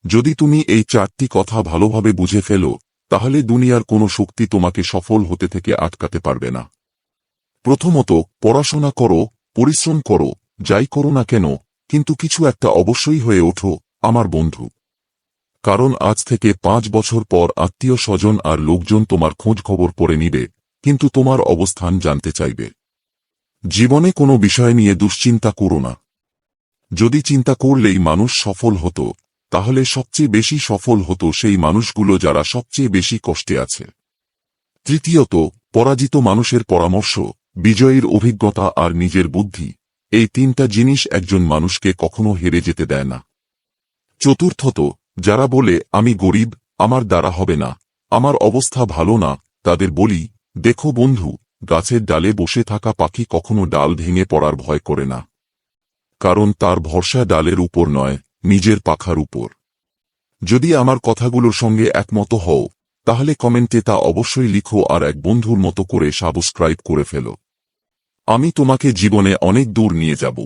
যদি তুমি এই 4টি কথা ভালোভাবে বুঝে ফেলো, তাহলে দুনিয়ার কোনো শক্তি তোমাকে সফল হতে থেকে আটকাতে পারবে না। প্রথমত, পড়াশোনা করো, পরিশ্রম করো, যাই করো না কেন, কিন্তু কিছু একটা অবশ্যই হয়ে ওঠো, আমার বন্ধু। কারণ আজ থেকে 5 বছর পর আত্মীয় স্বজন আর লোকজন তোমার খোঁজ খবর পড়ে নিবে, কিন্তু তোমার অবস্থান জানতে চাইবে। জীবনে কোনো বিষয় নিয়ে দুশ্চিন্তা করো না। যদি চিন্তা করলেই মানুষ সফল হতো, তাহলে সবচেয়ে বেশি সফল হতো সেই মানুষগুলো যারা সবচেয়ে বেশি কষ্টে আছে। তৃতীয়ত, পরাজিত মানুষের পরামর্শ, বিজয়ীর অভিজ্ঞতা আর নিজের বুদ্ধি, এই 3টা জিনিস একজন মানুষকে কখনো হেরে যেতে দেয় না। চতুর্থত, যারা বলে আমি গরিব, আমার দ্বারা হবে না, আমার অবস্থা ভালো না, তাদের বলি, দেখো বন্ধু, গাছের ডালে বসে থাকা পাখি কখনো ডাল ভেঙে পড়ার ভয় করে না। কারণ তার ভরসা ডালের উপর নয়, নিজের পাখার উপর। যদি আমার কথাগুলোর সঙ্গে একমত হও, তাহলে কমেন্টে তা অবশ্যই লিখো আর এক বন্ধুর মতো করে সাবস্ক্রাইব করে ফেলো। আমি তোমাকে জীবনে অনেক দূর নিয়ে যাব।